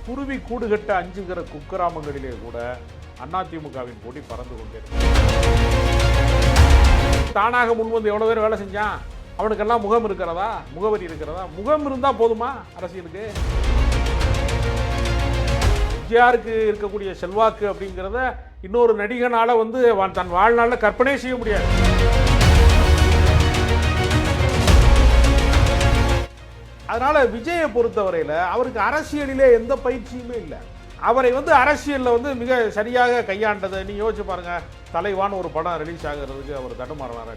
குருவி கூடுகட்ட அஞ்சுகிற குக்கிராமங்களிலே கூட அதிமுகவின் கொடி பறந்து கொண்டே தானாக முன்வந்து எவ்வளவு பேர் வேலை செஞ்சான்? அவனுக்கெல்லாம் முகம் இருக்கிறதா? முகவரி இருக்கிறதா? முகம் இருந்தா போதுமா அரசியலுக்கு? எம்ஜிஆருக்கு இருக்கக்கூடிய செல்வாக்கு அப்படிங்கிறத இன்னொரு நடிகனால தன் வாழ்நாளில் கற்பனை செய்ய முடியாது. அதனால விஜயை பொறுத்தவரையில அவருக்கு அரசியலிலே எந்த பயிற்சியுமே இல்லை. அவரை அரசியலில் மிக சரியாக கையாண்டது நீ யோசிச்சு பாருங்க. தலைவான ஒரு படம் ரிலீஸ் ஆகிறதுக்கு அவர் தடுமாறலாம்.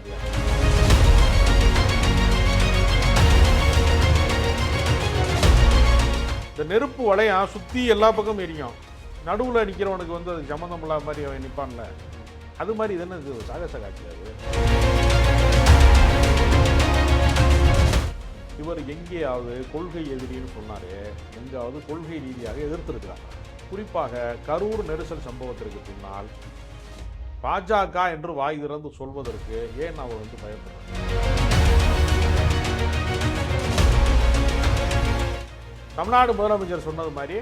இந்த நெருப்பு வளையம் சுத்தி எல்லா பக்கமும் எரியும். நடுவில் நிற்கிறவனுக்கு அது சம்மந்தம் இல்லாத மாதிரி அவன் நிற்பான்ல, அது மாதிரி இது என்ன சாகச காட்சி அது? இவர் எங்கேயாவது கொள்கை எதிரின்னு சொன்னாரு, எங்காவது கொள்கை ரீதியாக எதிர்த்திருக்கிறார். குறிப்பாக கரூர் நெரிசல் சம்பவத்திற்கு பின்னால் பாஜக என்று வாய் திறந்து சொல்வதற்கு ஏன் அவர் பயப்படுறார்? தமிழ்நாடு முதலமைச்சர் சொன்னது மாதிரி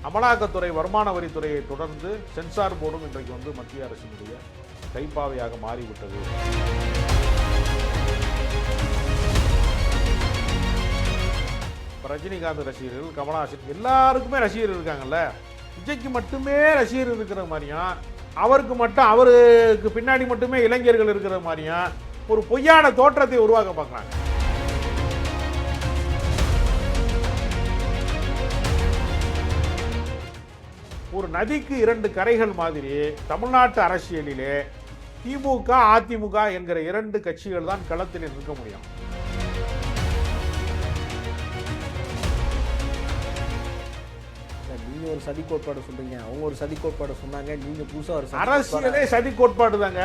அமலாக்கத்துறை வருமான வரித்துறையை தொடர்ந்து சென்சார் போர்டும் இன்றைக்கு மத்திய அரசினுடைய கைப்பாவையாக மாறிவிட்டது. ரஜினிகாந்த் ரசிகர்கள், கமலஹாசன் எல்லாருக்குமே ரசிகர்கள் இருக்காங்கல்ல. விஜய்க்கு மட்டுமே ரசிகர்கள் இருக்கிற மாதிரியும், அவருக்கு பின்னாடி மட்டுமே இளைஞர்கள் இருக்கிற மாதிரியும் ஒரு பொய்யான தோற்றத்தை உருவாக்க பார்க்குறாங்க. ஒரு நதிக்கு இரண்டு கரைகள் மாதிரி தமிழ்நாட்டு அரசியலிலே திமுக அதிமுக என்கிற இரண்டு கட்சிகள் தான் களத்தில் நிற்க முடியும். நீங்க ஒரு சதி கோட்பாடு சொல்றீங்க, அவங்க ஒரு சதி கோட்பாடு சொன்னாங்க, நீங்க புதுசா ஒரு அரசியலே சதி கோட்பாடு தாங்க.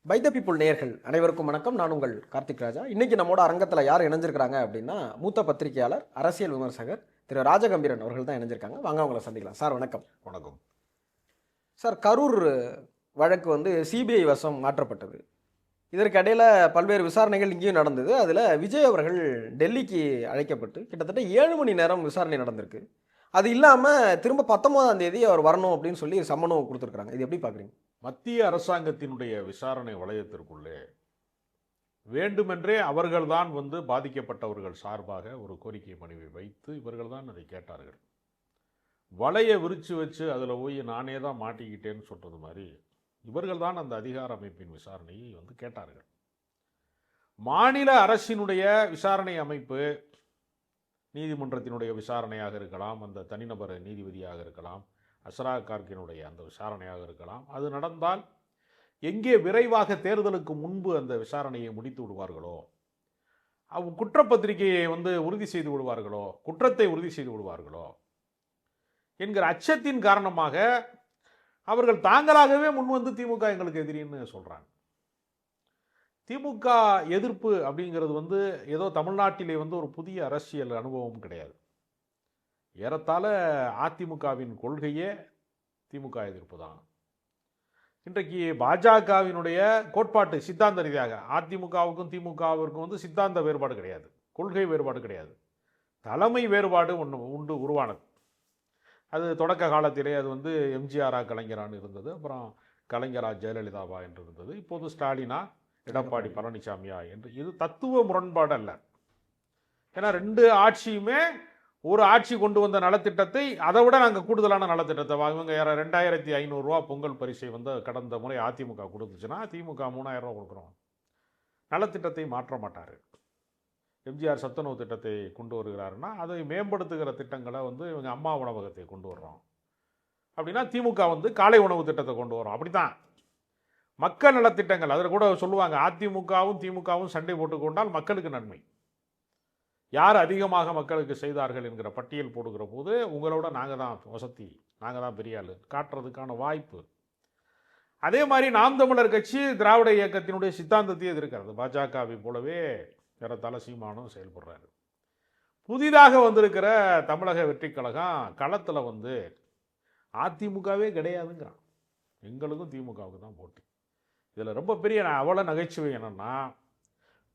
பை த பீப்புள் நேயர்கள் அனைவருக்கும் வணக்கம். நான் உங்கள் கார்த்திக் ராஜா. இன்னைக்கு நம்மோட அரங்கத்தில் யார் இணைஞ்சிருக்கிறாங்க அப்படின்னா, மூத்த பத்திரிகையாளர், அரசியல் விமர்சகர் திரு ராஜகம்பீரன் அவர்கள் தான் இணைஞ்சிருக்காங்க. வாங்க அவங்கள சந்திக்கலாம். சார் வணக்கம். வணக்கம் சார். கரூர் வழக்கு சிபிஐ வசம் மாற்றப்பட்டது. இதற்கு இடையில் பல்வேறு விசாரணைகள் இங்கேயும் நடந்தது. அதில் விஜய் அவர்கள் டெல்லிக்கு அழைக்கப்பட்டு கிட்டத்தட்ட 7 மணி நேரம் விசாரணை நடந்திருக்கு. அது இல்லாமல் திரும்ப 19ஆம் தேதி அவர் வரணும் அப்படின்னு சொல்லி சம்மனும் கொடுத்துருக்குறாங்க. இது எப்படி பார்க்குறீங்க? மத்திய அரசாங்கத்தினுடைய விசாரணை வளையத்திற்குள்ளே வேண்டுமென்றே அவர்கள்தான் பாதிக்கப்பட்டவர்கள் சார்பாக ஒரு கோரிக்கை மனுவை வைத்து இவர்கள்தான் அதை கேட்டார்கள். வலையை விரிச்சு வச்சு அதில் போய் நானே தான் மாட்டிக்கிட்டேன்னு சொல்கிறது மாதிரி இவர்கள் தான் அந்த அதிகார அமைப்பின் விசாரணையை கேட்டார்கள். மாநில அரசினுடைய விசாரணை அமைப்பு நீதிமன்றத்தினுடைய விசாரணையாக இருக்கலாம், அந்த தனிநபர் நீதிபதியாக இருக்கலாம், அஸ்ரா கார்கினுடைய அந்த விசாரணையாக இருக்கலாம். அது நடந்தால் எங்கே விரைவாக தேர்தலுக்கு முன்பு அந்த விசாரணையை முடித்து விடுவார்களோ, அவங்க குற்றப்பத்திரிகையை உறுதி செய்து விடுவார்களோ, குற்றத்தை உறுதி செய்து விடுவார்களோ என்கிற அச்சத்தின் காரணமாக அவர்கள் தாங்களாகவே முன்வந்து திமுக எங்களுக்கு எதிரின்னு சொல்றாங்க. திமுக எதிர்ப்பு அப்படிங்கிறது ஏதோ தமிழ்நாட்டிலே ஒரு புதிய அரசியல் அனுபவம் கிடையாது. ஏறத்தாழ அதிமுகவின் கொள்கையே திமுக எதிர்ப்பு தான். இன்றைக்கு பாஜகவினுடைய கோட்பாட்டு சித்தாந்த ரீதியாக அதிமுகவுக்கும் திமுகவிற்கும் சித்தாந்த வேறுபாடு கிடையாது, கொள்கை வேறுபாடு கிடையாது, தலைமை வேறுபாடு ஒன்று உருவானது. அது தொடக்க காலத்திலே அது எம்ஜிஆரா கலைஞரான்னு இருந்தது, அப்புறம் கலைஞரா ஜெயலலிதாவா என்று இருந்தது, இப்போது ஸ்டாலினா எடப்பாடி பழனிசாமியா என்று. இது தத்துவ முரண்பாடு அல்ல. ஏன்னா ரெண்டு ஆட்சியுமே ஒரு ஆட்சி கொண்டு வந்த நலத்திட்டத்தை அதை விட நாங்கள் கூடுதலான நலத்திட்டத்தை இவங்க 2500 ரூபா பொங்கல் பரிசை கடந்த முறை அதிமுக கொடுத்துச்சுன்னா திமுக 3000 ரூபா கொடுக்குறோம். நலத்திட்டத்தை மாற்ற மாட்டார். எம்ஜிஆர் சத்துணவு திட்டத்தை கொண்டு வருகிறாருன்னா அதை மேம்படுத்துகிற திட்டங்களை இவங்க அம்மா உணவகத்தை கொண்டு வர்றோம் அப்படின்னா திமுக காலை உணவு திட்டத்தை கொண்டு வரோம். அப்படித்தான் மக்கள் நலத்திட்டங்கள் அதில் கூட சொல்லுவாங்க, அதிமுகவும் திமுகவும் சண்டை போட்டுக்கொண்டால் மக்களுக்கு நன்மை. யார் அதிகமாக மக்களுக்கு செய்தார்கள் என்கிற பட்டியல் போடுகிற போது உங்களோட நாங்கள் தான் வசதி, நாங்கள் தான் பெரிய ஆள் காட்டுறதுக்கான வாய்ப்பு. அதே மாதிரி நாம் தமிழர் கட்சி திராவிட இயக்கத்தினுடைய சித்தாந்தத்தை எதிர்க்கிறது. பாஜகவை போலவே ஏறத்தாழ சீமானும் செயல்படுறாரு. புதிதாக வந்திருக்கிற தமிழக வெற்றி கழகம் களத்தில் அதிமுகவே கிடையாதுங்கிறான். எங்களுக்கும் திமுகவுக்கு தான் போட்டி. இதில் ரொம்ப பெரிய அவ்வளோ நகைச்சுவை என்னென்னா,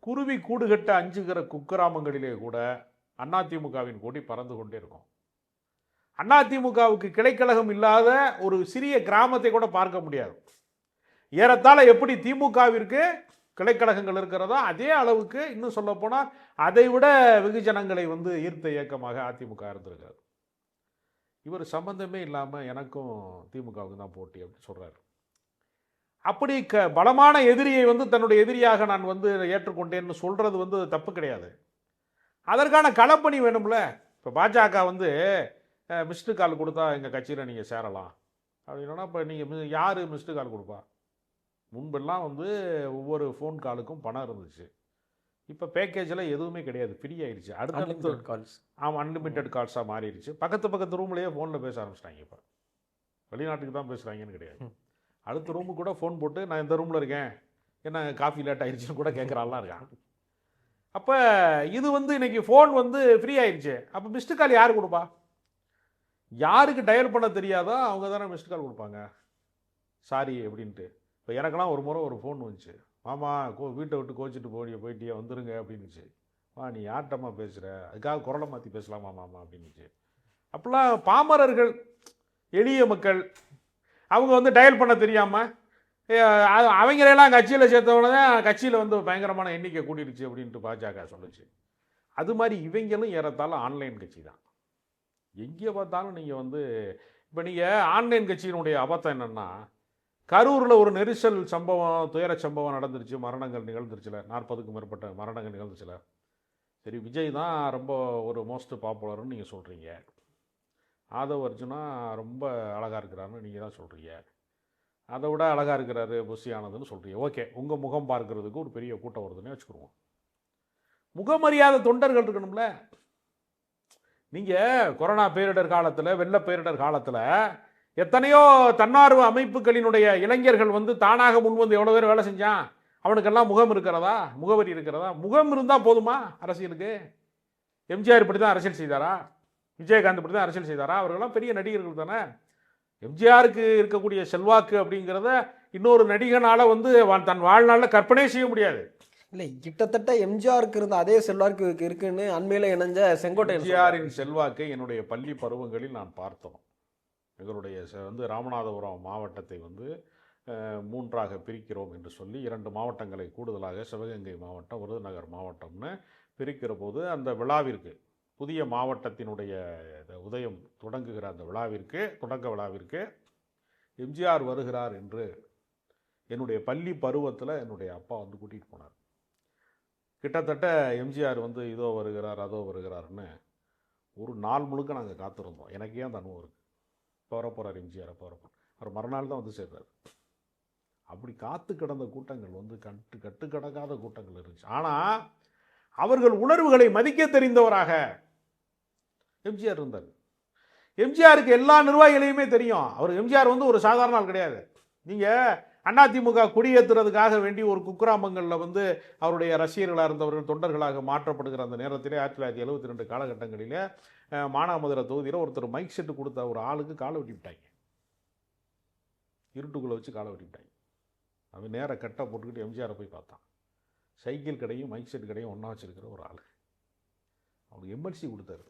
குருவி கூடுகட்ட அஞ்சுகிற குக்கிராமங்களிலே கூட அதிமுகவின் கொடி பறந்து கொண்டே இருக்கும். அதிமுகவுக்கு கிளைக்கழகம் இல்லாத ஒரு சிறிய கிராமத்தை கூட பார்க்க முடியாது. ஏறத்தாழ எப்படி திமுகவிற்கு கிளைக்கழகங்கள் இருக்கிறதோ அதே அளவுக்கு, இன்னும் சொல்ல போனால் அதை விட வெகுஜனங்களை வந்து ஈர்த்த இயக்கமாக அதிமுக இருந்திருக்காரு. இவர் சம்பந்தமே இல்லாமல் எனக்கும் திமுகவுக்கு தான் போட்டி அப்படின்னு சொல்கிறார். அப்படி பலமான எதிரியை வந்து தன்னுடைய எதிரியாக நான் வந்து ஏற்றுக்கொண்டேன்னு சொல்கிறது வந்து தப்பு கிடையாது. அதற்கான களப்பணி வேணும்ல. இப்போ பாஜக வந்து மிஸ்டு கால் கொடுத்தா எங்கள் கட்சியில் நீங்கள் சேரலாம் அப்படின்னா, இப்போ நீங்கள் யார் மிஸ்டு கால் கொடுப்பா? முன்பெல்லாம் வந்து ஒவ்வொரு ஃபோன் காலுக்கும் பணம் இருந்துச்சு. இப்போ பேக்கேஜில் எதுவுமே கிடையாது, ஃப்ரீ ஆயிடுச்சு. அடுத்த கால்ஸ், ஆமாம், அன்லிமிட்டெட் கால்ஸாக மாறிடுச்சு. பக்கத்து ரூம்லேயே ஃபோனில் பேச ஆரம்பிச்சிட்டாங்க. இப்போ வெளிநாட்டுக்கு தான் பேசுகிறாங்கன்னு கிடையாது. அடுத்த ரூமுக்கு கூட ஃபோன் போட்டு நான் இந்த ரூமில் இருக்கேன், என்ன காஃபி லேட் ஆயிடுச்சுன்னு கூட கேட்குறான்லாம் இருக்கான். அப்போ இது வந்து இன்னைக்கு ஃபோன் வந்து ஃப்ரீ ஆயிடுச்சு. அப்போ மிஸ்டு கால் யார் கொடுப்பா? யாருக்கு டயல் பண்ண தெரியாதோ அவங்க தானே மிஸ்டு கால் கொடுப்பாங்க. சாரி அப்படின்ட்டு. இப்போ எனக்கெல்லாம் ஒரு முறை ஒரு ஃபோன் வந்துச்சு, மாமா வீட்டை விட்டு கோச்சிட்டு போயிட்டியே வந்துருங்க அப்படின்னுச்சு. நீ யார்கிட்டம்மா பேசுகிற, அதுக்காக குரலை மாற்றி பேசலாமா மாமா அப்படின்னுச்சு. அப்போல்லாம் பாமரர்கள், எளிய மக்கள், அவங்க வந்து டயல் பண்ண தெரியாமல் அவங்களெல்லாம் கட்சியில் சேர்த்தவன தான் கட்சியில் வந்து பயங்கரமான எண்ணிக்கை கூட்டிடுச்சு அப்படின்ட்டு பாஜக சொல்லுச்சு. அது மாதிரி இவங்களும் ஏறத்தாழ ஆன்லைன் கட்சி தான். எங்கே பார்த்தாலும் நீங்கள் வந்து இப்போ நீங்கள் ஆன்லைன் கட்சியினுடைய அபத்தம் என்னென்னா, கரூரில் ஒரு நெரிசல் சம்பவம், துயர சம்பவம் நடந்துருச்சு, மரணங்கள் நிகழ்ந்துருச்சுல, 40க்கும் மேற்பட்ட மரணங்கள் நிகழ்ந்துச்சுல. சரி, விஜய் தான் ரொம்ப ஒரு மோஸ்ட் பாப்புலர்னு நீங்கள் சொல்கிறீங்க, ஆதவ் அர்ஜுனா ரொம்ப அழகாக இருக்கிறாருன்னு நீங்கள் தான் சொல்கிறீங்க, அதை விட அழகாக இருக்கிறாரு புஷியானதுன்னு சொல்கிறீங்க. ஓகே, உங்கள் முகம் பார்க்கறதுக்கு ஒரு பெரிய கூட்டம் வருதுன்னே வச்சுக்கிடுவோம். முகமரியாதை தொண்டர்கள் இருக்கணும்ல. நீங்கள் கொரோனா பேரிடர் காலத்தில், வெள்ள பேரிடர் காலத்தில் எத்தனையோ தன்னார்வ அமைப்புகளினுடைய இளைஞர்கள் வந்து தானாக முன்வந்து எவ்வளோ பேர் வேலை செஞ்சான். அவனுக்கெல்லாம் முகம் இருக்கிறதா, முகவரி இருக்கிறதா? முகம் இருந்தால் போதுமா அரசியலுக்கு? எம்ஜிஆர் இப்படி தான் அரசியல் செய்தாரா? விஜயகாந்த் இப்படி தான் அரசியல் செய்தாரா? அவர்களெல்லாம் பெரிய நடிகர்கள் தானே. எம்ஜிஆருக்கு இருக்கக்கூடிய செல்வாக்கு அப்படிங்கிறத இன்னொரு நடிகனால் வந்து தன் வாழ்நாளில் கற்பனை செய்ய முடியாது. இல்லை, கிட்டத்தட்ட எம்ஜிஆருக்கு இருந்த அதே செல்வாக்கு இருக்குன்னு அண்மையில் இணைஞ்ச செங்கோட்டை எம்ஜிஆரின் செல்வாக்கை என்னுடைய பள்ளி பருவங்களில் நான் பார்த்தோம். எங்களுடைய வந்து ராமநாதபுரம் மாவட்டத்தை வந்து 3ஆக பிரிக்கிறோம் என்று சொல்லி 2 மாவட்டங்களை கூடுதலாக சிவகங்கை மாவட்டம், விருதுநகர் மாவட்டம்னு பிரிக்கிற போது அந்த விழாவிற்கு, புதிய மாவட்டத்தினுடைய உதயம் தொடங்குகிற அந்த விழாவிற்கு, தொடக்க விழாவிற்கு எம்ஜிஆர் வருகிறார் என்று என்னுடைய பள்ளி பருவத்தில் என்னுடைய அப்பா வந்து கூட்டிகிட்டு போனார். கிட்டத்தட்ட எம்ஜிஆர் வந்து இதோ வருகிறார் அதோ வருகிறார்னு ஒரு நாள் முழுக்க நாங்கள் காத்திருந்தோம். எனக்கே அந்த அனுபவம் இருக்குது. போகிறார் எம்ஜிஆர், போகிறப்போர் அவர் மறுநாள் தான் வந்து சேர்றார். அப்படி காத்து கிடந்த கூட்டங்கள் வந்து கட்டுக்கடக்காத கூட்டங்கள் இருந்துச்சு. ஆனால் அவர்கள் உணர்வுகளை மதிக்க தெரிந்தவராக எம்ஜிஆர் இருந்தார். எம்ஜிஆருக்கு எல்லா நிர்வாகிகளையுமே தெரியும். அவர் எம்ஜிஆர் வந்து ஒரு சாதாரண ஆள் கிடையாது. நீங்கள் அதிமுக குடியேற்றுறதுக்காக வேண்டி ஒரு குக்கிராமங்களில் வந்து அவருடைய ரசிகர்களாக இருந்தவர்கள் தொண்டர்களாக மாற்றப்படுகிற அந்த நேரத்திலே 1972 காலகட்டங்களிலே மானாமதுரை தொகுதியில் ஒருத்தர் மைக் செட்டு கொடுத்த ஒரு ஆளுக்கு காலை வெட்டி விட்டாங்க. இருட்டுக்குள்ளே வச்சு காலை வெட்டி விட்டாங்க. அவன் நேர கட்டை போட்டுக்கிட்டு எம்ஜிஆரை போய் பார்த்தான். சைக்கிள் கடையும் மைக் செட் கடையும் ஒன்றா வச்சுருக்கிற ஒரு ஆள். அவனுக்கு எம்எல்சி கொடுத்தாரு.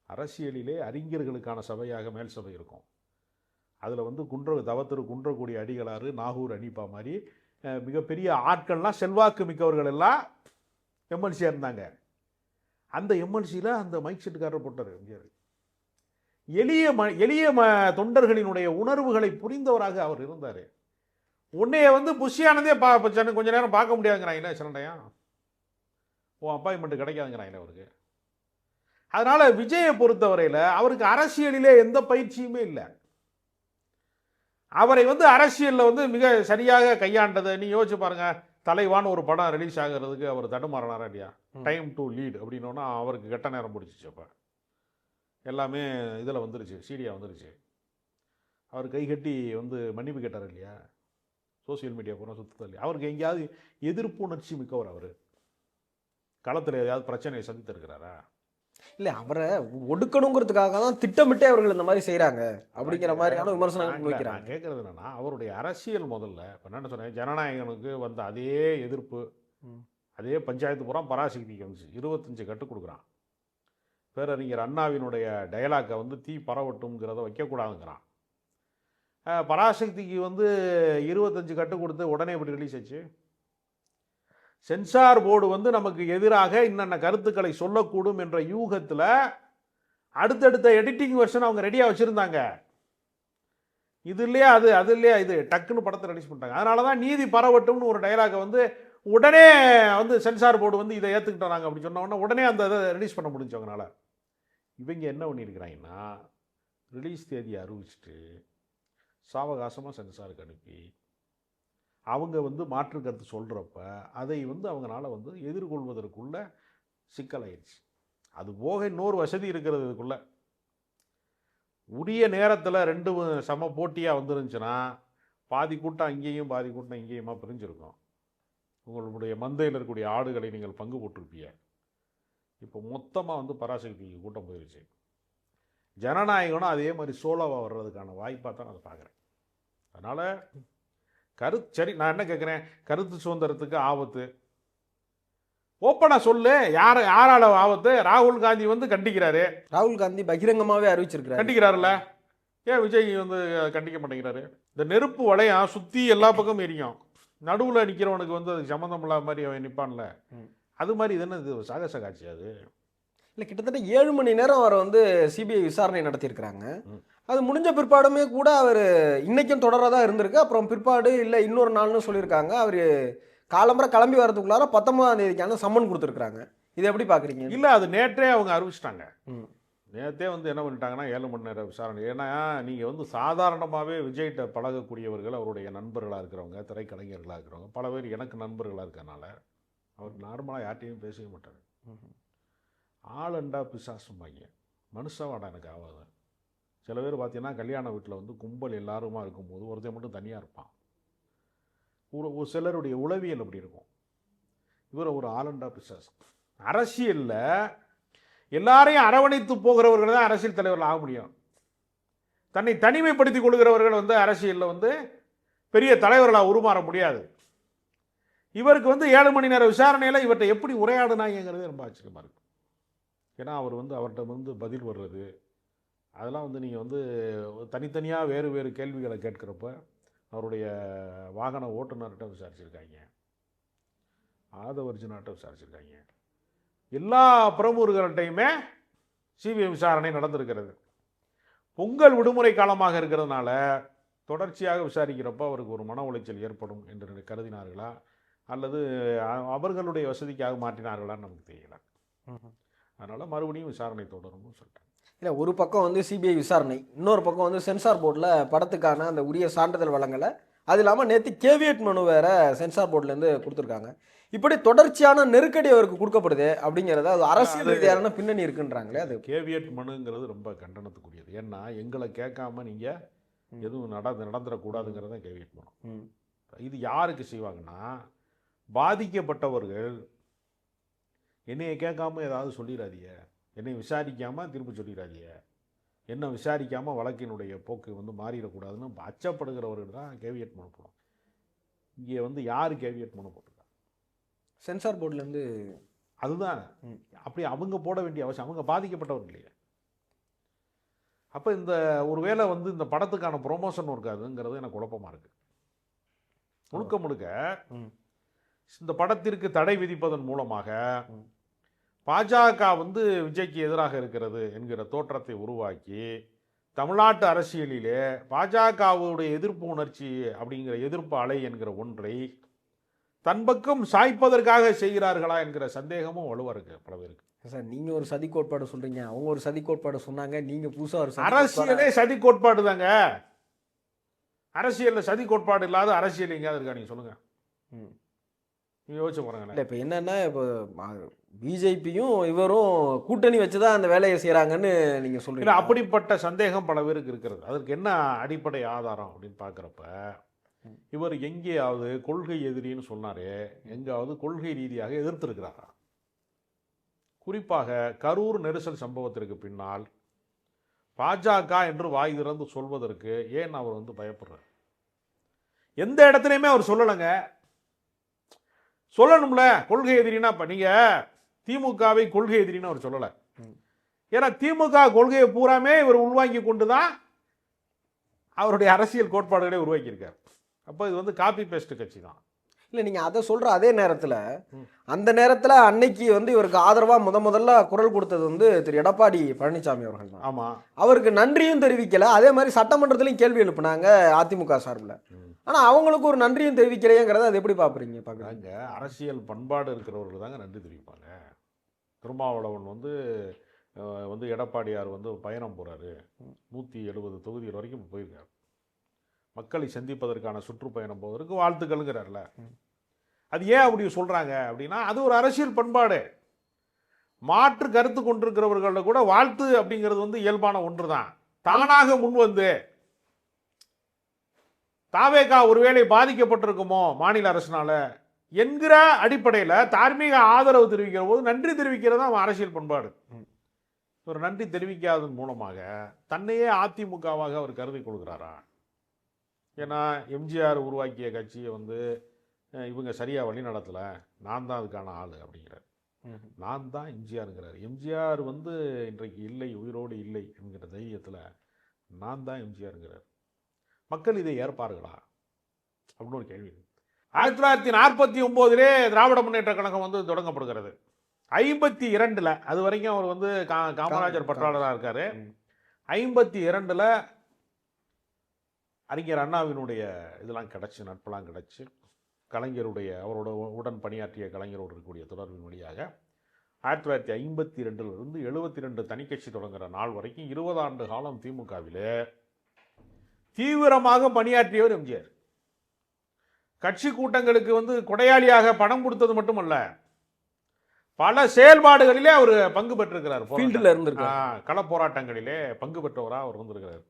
அரசியலிலே அறிஞர்களுக்கான சபையாக மேல் சபை இருக்கும். அதில் வந்து தவத்திரு குன்றக்கூடிய அடிகளாறு, நாகூர் அனிப்பா மாதிரி மிகப்பெரிய ஆட்கள்லாம், செல்வாக்கு மிக்கவர்கள் எல்லாம் எம்எல்சியாக இருந்தாங்க. அந்த எம்எல்சியில் அந்த மைக் செட்டுக்காரர் போட்டார் எம்ஜிஆர். எளிய தொண்டர்களினுடைய உணர்வுகளை புரிந்தவராக அவர் இருந்தார். உன்னைய வந்து புஷியானதே கொஞ்ச நேரம் பார்க்க முடியாதுங்கிறாங்களே சிலண்டையா, அப்பாயின்மெண்ட் கிடைக்காதுங்கிறாங்களே அவருக்கு. அதனால் விஜயை பொறுத்தவரையில் அவருக்கு அரசியலிலே எந்த பயிற்சியுமே இல்லை. அவரை வந்து அரசியலில் வந்து மிக சரியாக கையாண்டது நீ யோசிச்சு பாருங்க. தலைவான்னு ஒரு படம் ரிலீஸ் ஆகிறதுக்கு அவர் தடுமாறினாரா இல்லையா? டைம் டு லீட் அப்படின்னோன்னா அவருக்கு கெட்ட நேரம் பிடிச்சிச்சு. அப்போ எல்லாமே இதில் வந்துருச்சு, சீடியா வந்துருச்சு. அவர் கை கட்டி வந்து மன்னிப்பு கேட்டார் இல்லையா? சோசியல் மீடியா போனால் சுத்தம் இல்லையா? அவருக்கு எங்கேயாவது எதிர்ப்பு உணர்ச்சி மிக்கவர் அவர் களத்தில் ஏதாவது பிரச்சனையை சந்தித்திருக்கிறாரா? இல்லை அவரை ஒடுக்கணுங்கிறதுக்காக தான் திட்டமிட்டே அவர்கள் இந்த மாதிரி செய்கிறாங்க அப்படிங்கிற மாதிரியான விமர்சனங்கள் வைக்கிறாங்க. நான் கேட்கறது என்னன்னா, அவருடைய அரசியல் முதல்ல இப்போ என்ன சொன்னேன், ஜனநாயகனுக்கு வந்த அதே எதிர்ப்பு, அதே பஞ்சாயத்து பூரா பராசக்திக்கு வந்துச்சு. 25 கட்டு கொடுக்குறான். பேரறிஞர் அண்ணாவினுடைய டயலாக்கை வந்து தீ பரவட்டும்ங்கிறத வைக்கக்கூடாதுங்கிறான். பராசக்திக்கு வந்து 25 கட்டு கொடுத்து உடனே எப்படி ரிலீஸ் ஆச்சு? சென்சார் போர்டு வந்து நமக்கு எதிராக இன்னென்ன கருத்துக்களை சொல்லக்கூடும் என்ற யூகத்தில் அடுத்தடுத்த எடிட்டிங் வெர்ஷன் அவங்க ரெடியாக வச்சுருந்தாங்க. இது இல்லையா அது, அது இல்லையா இது, டக்குன்னு படத்தை ரிலீஸ் பண்ணிட்டாங்க. அதனால தான் நீதி பரவட்டும்னு ஒரு டைலாகை வந்து உடனே வந்து சென்சார் போர்டு வந்து இதை ஏற்றுக்கிட்டாங்க அப்படி சொன்ன உடனே உடனே அந்த இதை ரிலீஸ் பண்ண முடிஞ்சவங்கனால. இவங்க என்ன பண்ணியிருக்கிறாங்கன்னா, ரிலீஸ் தேதியை அறிவிச்சிட்டு சாவகாசமாக சென்சாருக்கு அனுப்பி அவங்க வந்து மாற்று கருத்து சொல்கிறப்ப அதை வந்து அவங்களால வந்து எதிர்கொள்வதற்குள்ள சிக்கலாயிடுச்சு. அது போக இன்னொரு வசதி இருக்கிறது இதுக்குள்ள. உரிய நேரத்தில் ரெண்டு சம போட்டியாக வந்துருந்துச்சுன்னா பாதி கூட்டம் அங்கேயும் பாதி கூட்டம் இங்கேயுமா பிரிஞ்சிருக்கும். உங்களுடைய மந்தையில் இருக்கக்கூடிய ஆடுகளை நீங்கள் பங்கு போட்டிருப்பீங்க. இப்போ மொத்தமாக வந்து பராசக்திக்கு கூட்டம் போயிருச்சு. ஜனநாயகனும் அதே மாதிரி சோலோவாக வர்றதுக்கான வாய்ப்பாக தான் நான் பார்க்குறேன். அதனால் சரி, நான் என்ன கேட்குறேன், கருத்து சுதந்திரத்துக்கு ஆபத்து ஓப்பனாக சொல்லு. யாரால ஆபத்து? ராகுல் காந்தி வந்து கண்டிக்கிறாரு. ராகுல் காந்தி பகிரங்கமாகவே அறிவிச்சிருக்கிறார், கண்டிக்கிறாருல்ல. ஏன் விஜய் வந்து கண்டிக்க மாட்டேங்கிறாரு? இந்த நெருப்பு வளையம் சுற்றி எல்லா பக்கமும் எரியும், நடுவில் நிற்கிறவனுக்கு வந்து அது சம்மந்தம் இல்லாத மாதிரி அவன் நிற்பான்ல. அது மாதிரி இது என்ன, இது சாகச காட்சி அது இல்லை. கிட்டத்தட்ட 7 மணி நேரம் அவரை வந்து சிபிஐ விசாரணை நடத்தியிருக்கிறாங்க. அது முடிஞ்ச பிற்பாடுமே கூட அவர் இன்னைக்கும் தொடரதா இருந்திருக்கு. அப்புறம் பிற்பாடு இல்லை இன்னொரு நாள்னு சொல்லியிருக்காங்க. அவர் காலம்பரை கிளம்பி வரதுக்குள்ளார 19ஆம் தேதிக்கான சம்மன் கொடுத்துருக்காங்க. இதை எப்படி பார்க்குறீங்க? இல்லை, அது நேற்றே அவங்க அறிவிச்சிட்டாங்க. நேற்றே வந்து என்ன பண்ணிட்டாங்கன்னா 7 மணி நேரம் விசாரணை. ஏன்னா நீங்கள் வந்து சாதாரணமாகவே விஜய்கிட்ட பழகக்கூடியவர்கள், அவருடைய நண்பர்களாக இருக்கிறவங்க, திரைக்கலைஞர்களாக இருக்கிறவங்க, பல பேர் எனக்கு நண்பர்களாக இருக்கிறனால அவர் நார்மலாக யார்ட்டையும் பேசவே மாட்டார். ஆளண்டா பிசாசும்பாங்க, மனுஷவாடா எனக்கு ஆகாது. சில பேர் பார்த்தீங்கன்னா கல்யாண வீட்டில் வந்து கும்பல் எல்லாருமா இருக்கும்போது ஒருத்தன் மட்டும் தனியாக இருப்பான். ஒரு சிலருடைய உளவியல் அப்படி இருக்கும். இவர் ஒரு ஆளண்டா பிசாசு. அரசியலில் எல்லாரையும் அரவணைத்து போகிறவர்கள் தான் அரசியல் தலைவர்கள் ஆக முடியும். தன்னை தனிமைப்படுத்திக் கொள்கிறவர்கள் வந்து அரசியலில் வந்து பெரிய தலைவர்களாக உருமாற முடியாது. இவருக்கு வந்து 7 மணி நேர விசாரணையில் இவர்கிட்ட எப்படி உரையாடுனாங்கிறது ரொம்ப ஆச்சரியமாக இருக்குது. ஏன்னா அவர் வந்து அவர்கிட்ட வந்து பதில் வர்றது அதெல்லாம் வந்து நீங்கள் வந்து தனித்தனியாக வேறு வேறு கேள்விகளை கேட்குறப்ப அவருடைய வாகன ஓட்டுநர்கிட்ட விசாரிச்சிருக்காங்க, ஆதவர்ஜுனாட்ட விசாரிச்சிருக்காங்க, எல்லா பிரமுகர்கள்ட்டையுமே சிபிஐ விசாரணை நடந்திருக்கிறது. பொங்கல் விடுமுறை காலமாக இருக்கிறதுனால தொடர்ச்சியாக விசாரிக்கிறப்ப அவருக்கு ஒரு மன உளைச்சல் ஏற்படும் என்று கருதினார்களா அல்லது அவர்களுடைய வசதிக்காக மாற்றினார்களான்னு நமக்கு தெரியல. அதனால் மறுபடியும் விசாரணை தொடரும்னு சொல்லிட்டாங்க. இல்லை, ஒரு பக்கம் வந்து சிபிஐ விசாரணை, இன்னொரு பக்கம் வந்து சென்சார் போர்டில் படத்துக்கான அந்த உரிய சான்றிதழ் வழங்கலை. அது இல்லாமல் நேற்று கேவியட் மனு வேறு சென்சார் போர்ட்லேருந்து கொடுத்துருக்காங்க. இப்படி தொடர்ச்சியான நெருக்கடி அவருக்கு கொடுக்கப்படுது அப்படிங்கிறத அது அரசியல் ரீதியான பின்னணி இருக்குன்றாங்களே. அது கேவியட் மனுங்கிறது ரொம்ப கண்டனத்துக்குரியது. ஏன்னா எங்களை கேட்காம நீங்கள் எதுவும் நடந்துடக்கூடாதுங்கிறத கேவியட் மனு. இது யாருக்கு செய்வாங்கன்னா, பாதிக்கப்பட்டவர்கள் என்னையை கேட்காம ஏதாவது சொல்லிடாதீங்க, என்னை விசாரிக்காமல் திரும்ப சொல்லிடாதீங்க, என்ன விசாரிக்காமல் வழக்கினுடைய போக்கு வந்து மாறிடக்கூடாதுன்னு அச்சப்படுகிறவர்கள் தான் கேவியட் மனு போடும். இங்கே வந்து யார் கேவியட் மனு போட்டிருக்காங்க? சென்சார் போர்ட்லேருந்து. அதுதான் அப்படி அவங்க போட வேண்டிய அவசியம், அவங்க பாதிக்கப்பட்டவர்கள் இல்லையா. அப்போ இந்த ஒரு வேளை வந்து இந்த படத்துக்கான ப்ரொமோஷன் இருக்காதுங்கிறது எனக்கு குழப்பமாக இருக்குது. முழுக்க இந்த படத்திற்கு தடை விதிப்பதன் மூலமாக பாஜக வந்து விஜய்க்கு எதிராக இருக்கிறது என்கிற தோற்றத்தை உருவாக்கி தமிழ்நாட்டு அரசியலிலே பாஜகவுடைய எதிர்ப்பு உணர்ச்சி அப்படிங்கிற எதிர்ப்பு அலை என்கிற ஒன்றை தன் பக்கம் சாய்ப்பதற்காக செய்கிறார்களா என்கிற சந்தேகமும் வலுவாக இருக்குது பல பேருக்கு. சார், நீங்கள் ஒரு சதி கோட்பாடு சொல்கிறீங்க, அவங்க ஒரு சதி கோட்பாடு சொன்னாங்க, நீங்கள் புதுசாக ஒரு அரசியலே சதி கோட்பாடு தாங்க. அரசியலில் சதி கோட்பாடு இல்லாத அரசியல் எங்கேயாவது இருக்கா? நீங்கள் சொல்லுங்கள், நீங்கள் யோசிச்சு பாருங்க. இல்லை, இப்போ என்னென்னா, இப்போ பிஜேபியும் இவரும் கூட்டணி வச்சு தான் அந்த வேலையை செய்கிறாங்கன்னு நீங்கள் சொல்கிறீங்க. அப்படிப்பட்ட சந்தேகம் பல பேருக்கு இருக்கிறது. அதற்கு என்ன அடிப்படை ஆதாரம் அப்படின்னு பார்க்குறப்ப, இவர் எங்கேயாவது கொள்கை எதிரின்னு சொன்னாரே, எங்காவது கொள்கை ரீதியாக எதிர்த்திருக்கிறாரா? குறிப்பாக கரூர் நெரிசல் சம்பவத்திற்கு பின்னால் பாஜக என்று வாய் திறந்து சொல்வதற்கு ஏன் அவர் வந்து பயப்படுறார்? எந்த இடத்துலையுமே அவர் சொல்லலைங்க. சொல்லணும்ல. கொள்கை எதிரினா இப்போ நீங்கள் திமுகவை கொள்கை எதிரின்னு அவர் சொல்லலை. ஏன்னா திமுக கொள்கையை பூராமே இவர் உள்வாங்கி கொண்டு தான் அவருடைய அரசியல் கோட்பாடுகளை உருவாக்கியிருக்கார். அப்போ இது வந்து காப்பி பேஸ்ட் கட்சி தான். இல்லை, நீங்கள் அதை சொல்கிற அதே நேரத்தில் அந்த நேரத்தில் அன்னைக்கு வந்து இவருக்கு ஆதரவாக முதல்ல குரல் கொடுத்தது வந்து திரு எடப்பாடி பழனிசாமி அவர்கள் தான். ஆமாம். அவருக்கு நன்றியும் தெரிவிக்கலை. அதே மாதிரி சட்டமன்றத்திலையும் கேள்வி எழுப்புனாங்க அதிமுக சார்பில். ஆனால் அவங்களுக்கு ஒரு நன்றியும் தெரிவிக்கலையேங்கிறத அது எப்படி பார்க்குறீங்க? பார்க்குறாங்க. அரசியல் பண்பாடு இருக்கிறவர்கள் தாங்க நன்றி தெரிவிப்பாங்க. திருமாவளவன் வந்து எடப்பாடியார் வந்து பயணம் போகிறாரு, 170 தொகுதிகள் வரைக்கும் போயிருக்காரு. மக்களை சந்திப்பதற்கான சுற்றுப்பயணம் போவதற்கு வாழ்த்துக்கள்ங்கிறார்ல. அது ஏன் அப்படி சொல்கிறாங்க அப்படின்னா, அது ஒரு அரசியல் பண்பாடு. மாற்று கருத்து கொண்டிருக்கிறவர்கள கூட வாழ்த்து அப்படிங்கிறது வந்து இயல்பான ஒன்று தான். தானாக முன்வந்து தாவேகா ஒருவேளை பாதிக்கப்பட்டிருக்குமோ மாநில அரசினால என்கிற அடிப்படையில் தார்மீக ஆதரவு தெரிவிக்கிற போது நன்றி தெரிவிக்கிறது தான் அரசியல் பண்பாடு. ஒரு நன்றி தெரிவிக்காததன் மூலமாக தன்னையே அதிமுகவாக அவர் கருதி கொள்கிறாரா? ஏன்னா எம்ஜிஆர் உருவாக்கிய கட்சியை வந்து இவங்க சரியாக வழி நடத்தலை, நான் தான் அதுக்கான ஆள் அப்படிங்கிறார். நான் தான் எம்ஜிஆருங்கிறார். எம்ஜிஆர் வந்து இன்றைக்கு இல்லை, உயிரோடு இல்லை என்கிற தைரியத்தில் நான் தான் எம்ஜிஆருங்கிறார். மக்கள் இதை ஏற்பார்களா அப்படின்னு ஒரு கேள்வி. 1949 திராவிட முன்னேற்ற கழகம் வந்து தொடங்கப்படுகிறது. 52 அது வரைக்கும் அவர் வந்து காமராஜர் பற்றாளராக இருக்காரு. 52 அறிஞர் அண்ணாவினுடைய இதெல்லாம் கிடச்சி, நட்பெல்லாம் கிடச்சி, கலைஞருடைய அவரோட உடன் பணியாற்றிய கலைஞரோடு இருக்கக்கூடிய தொடர்பின் வழியாக 1952 72 தனிக்கட்சி தொடங்குகிற நாள் வரைக்கும் 20 ஆண்டு காலம் திமுகவிலே தீவிரமாக பணியாற்றியவர் எம்ஜிஆர். கட்சி கூட்டங்களுக்கு வந்து கொடையாளியாக பணம் கொடுத்தது மட்டுமல்ல, பல செயல்பாடுகளிலே அவர் பங்கு பெற்றிருக்கிறார். கள போராட்டங்களிலே பங்கு பெற்றவராக அவர் வந்திருக்கிறார்.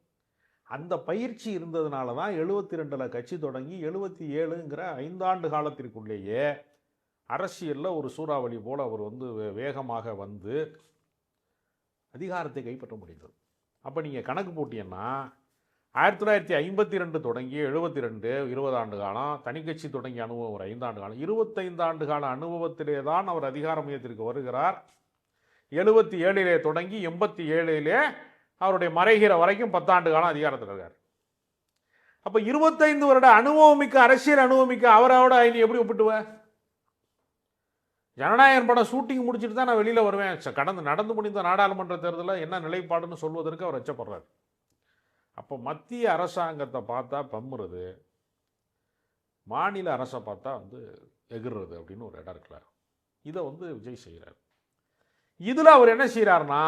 அந்த பயிற்சி இருந்ததுனால தான் 72 கட்சி தொடங்கி 77ங்கிற 5 ஆண்டு காலத்திற்குள்ளேயே அரசியலில் ஒரு சூறாவளி போல் அவர் வந்து வேகமாக வந்து அதிகாரத்தை கைப்பற்ற முடிந்தது. அப்போ நீங்கள் கணக்கு போட்டீங்கன்னா 1952 தொடங்கி 72 20 ஆண்டு காலம், தனிக்கட்சி தொடங்கிய அனுபவம் ஒரு 5 ஆண்டு காலம், 25 ஆண்டு கால அனுபவத்திலே தான் அவர் அதிகார மையத்திற்கு வருகிறார். 77 தொடங்கி 87 அவருடைய மறைகிற வரைக்கும் 10 ஆண்டு காலம் அதிகாரத்தில் இருக்கார். அப்போ 25 வருட அனுபவமிக்க அரசியல் அனுபவமிக்க அவரோட நீ எப்படி ஒப்பிட்டுவ? ஜனநாயகன் படம் ஷூட்டிங் முடிச்சுட்டு தான் நான் வெளியில் வருவேன், நடந்து முடிந்த நாடாளுமன்ற தேர்தலில் என்ன நிலைப்பாடுன்னு சொல்வதற்கு அவர் அச்சப்படுறார். அப்போ மத்திய அரசாங்கத்தை பார்த்தா பம்முறது, மாநில அரசை பார்த்தா வந்து எகிர்றது அப்படின்னு ஒரு இடம் இருக்குல்ல, இதை வந்து விஜய் செய்கிறார். இதில் அவர் என்ன செய்கிறாருன்னா,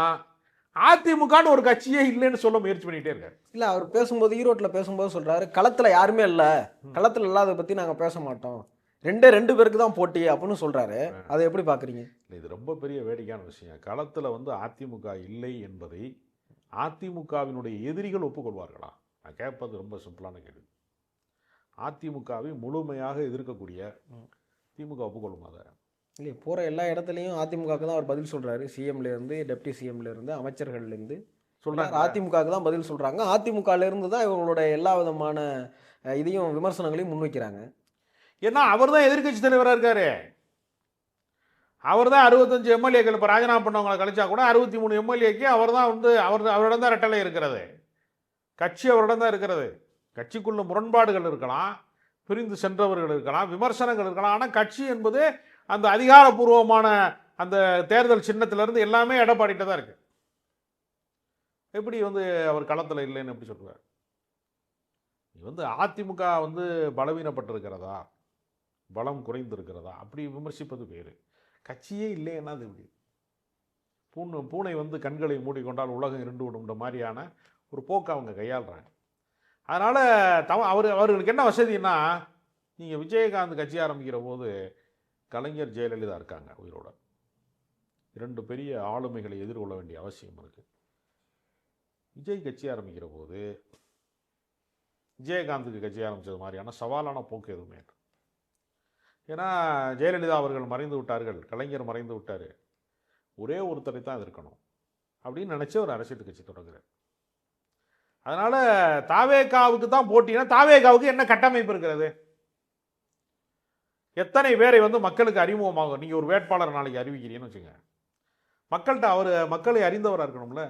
அதிமுகன்னு ஒரு கட்சியே இல்லைன்னு சொல்ல முயற்சி பண்ணிகிட்டே இருக்கார். இல்லை, அவர் பேசும்போது ஈரோட்டில் பேசும்போது சொல்கிறாரு, களத்தில் யாருமே இல்லை, களத்தில் இல்லாத பற்றி நாங்கள் பேச மாட்டோம், 2 பேருக்கு தான் போட்டி அப்படின்னு சொல்கிறாரு. அதை எப்படி பார்க்குறீங்க? இல்லை, இது ரொம்ப பெரிய வேடிக்கையான விஷயம். களத்தில் வந்து அதிமுக இல்லை என்பதை அதிமுகவினுடைய எதிரிகள் ஒப்புக்கொள்வார்களா? நான் கேட்பது ரொம்ப சிம்பிளான கேள்வி. அதிமுகவை முழுமையாக எதிர்க்கக்கூடிய திமுக ஒப்புக்கொள்ளும் அதை? இல்லை, போகிற எல்லா இடத்துலையும் அதிமுகவுக்கு தான் அவர் பதில் சொல்கிறாரு. சிஎம்லேருந்து, டெப்டி சிஎம்லேருந்து, அமைச்சர்கள்லேருந்து சொல்கிறாங்க, அதிமுகவுக்கு தான் பதில் சொல்கிறாங்க. அதிமுகலேருந்து தான் இவங்களுடைய எல்லா விதமான இதையும் விமர்சனங்களையும் முன்வைக்கிறாங்க. ஏன்னா அவர் தான் எதிர்கட்சி தலைவராக இருக்காரு. அவர் தான் 65 எம்எல்ஏக்கள் இப்போ ராஜினாமா பண்ணவங்களை கழிச்சா கூட 63 எம்எல்ஏக்கு அவர் தான் வந்து அவரிடம் தான் ரெட்டலை இருக்கிறது. கட்சி அவரிடம் தான் இருக்கிறது. கட்சிக்குள்ள முரண்பாடுகள் இருக்கலாம், பிரிந்து சென்றவர்கள் இருக்கலாம், விமர்சனங்கள் இருக்கலாம். ஆனால் கட்சி என்பது அந்த அதிகாரப்பூர்வமான அந்த தேர்தல் சின்னத்திலிருந்து எல்லாமே எடப்பாடிட்ட தான் இருக்கு. எப்படி வந்து அவர் களத்தில் இல்லைன்னு எப்படி சொல்லுவார்? வந்து அதிமுக வந்து பலவீனப்பட்டிருக்கிறதா, பலம் குறைந்திருக்கிறதா அப்படி விமர்சிப்பது வேறு. கட்சியே இல்லைன்னா அது எப்படி? பூனை வந்து கண்களை மூடிக்கொண்டால் உலகம் இருண்டு விடும்ன்ற மாதிரியான ஒரு போக்கை அவங்க கையாளுறாங்க. அதனால் அவர்களுக்கு என்ன வசதினா, நீங்கள் விஜயகாந்த் கட்சி ஆரம்பிக்கிற போது கலைஞர் ஜெயலலிதா இருக்காங்க உயிரோட. 2 பெரிய ஆளுமைகளை எதிர்கொள்ள வேண்டிய அவசியம் இருக்குது. விஜய் கட்சி ஆரம்பிக்கிற போது விஜயகாந்துக்கு கட்சி ஆரம்பித்தது மாதிரியான சவாலான போக்கு எதுவுமே. ஏன்னா ஜெயலலிதா அவர்கள் மறைந்து விட்டார்கள், கலைஞர் மறைந்து விட்டார். ஒரே ஒருத்தரை தான் இருக்கணும் அப்படின்னு நினச்சி ஒரு அரசியல் கட்சி தொடங்குறாரு. அதனால் தாவேகாவுக்கு தான் போட்டினா தாவேகாவுக்கு என்ன கட்டமைப்பு இருக்கிறது? எத்தனை பேரை வந்து மக்களுக்கு அறிமுகமாகும்? நீங்கள் ஒரு வேட்பாளர் நாளைக்கு அறிவிக்கிறீங்கன்னு வச்சுங்க, மக்களை அறிந்தவராக இருக்கணும்ல,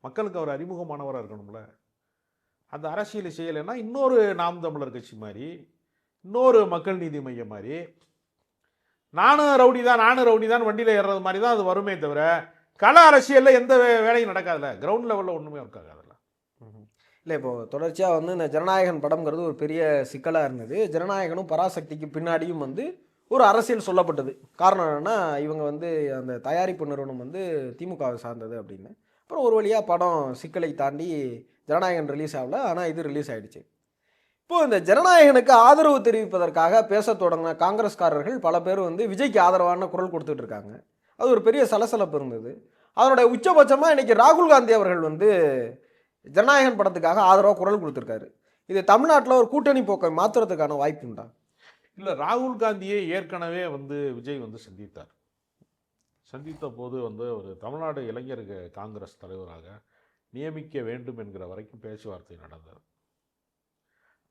மக்களுக்கு அவர் அறிமுகமானவராக இருக்கணும்ல. அந்த அரசியலை செய்யலைன்னா இன்னொரு நாம் தமிழர் கட்சி மாதிரி, இன்னொரு மக்கள் நீதி மையம் மாதிரி நானும் ரவுடி தான் வண்டியில் ஏறுறது மாதிரி தான் அது வருமே தவிர கள அரசியலில் எந்த வேலையும் நடக்காதுல்ல, கிரவுண்ட் லெவலில் ஒன்றுமே இருக்காது. அதெல்லாம் இல்லை, இப்போது தொடர்ச்சியாக வந்து இந்த ஜனநாயகன் படம்ங்கிறது ஒரு பெரிய சிக்கலாக இருந்தது. ஜனநாயகனும் பராசக்திக்கு பின்னாடியும் வந்து ஒரு அரசியல் சொல்லப்பட்டது. காரணம் என்னென்னா, இவங்க வந்து அந்த தயாரிப்பு நிறுவனம் வந்து திமுகவை சார்ந்தது அப்படின்னு. அப்புறம் ஒரு வழியாக படம் சிக்கலை தாண்டி ஜனநாயகன் ரிலீஸ் ஆகல, ஆனால் இது ரிலீஸ் ஆகிடுச்சு. இப்போது இந்த ஜனநாயகனுக்கு ஆதரவு தெரிவிப்பதற்காக பேச தொடங்கின காங்கிரஸ்காரர்கள் பல பேர் வந்து விஜய்க்கு ஆதரவான குரல் கொடுத்துட்டு இருக்காங்க. அது ஒரு பெரிய சலசலப்பு இருந்தது. அதனுடைய உச்சபட்சமாக இன்றைக்கி ராகுல் காந்தி அவர்கள் வந்து ஜனநாயகன் படத்துக்காக ஆதரவாக குரல் கொடுத்துருக்காரு. இது தமிழ்நாட்டில் ஒரு கூட்டணி போக்கை மாற்றுறதுக்கான வாய்ப்பு உண்டா? இல்லை, ராகுல் காந்தியை ஏற்கனவே வந்து விஜய் வந்து சந்தித்த போது வந்து ஒரு தமிழ்நாடு இளைஞர் காங்கிரஸ் தலைவராக நியமிக்க வேண்டும் என்கிற வரைக்கும் பேச்சுவார்த்தை நடந்தது.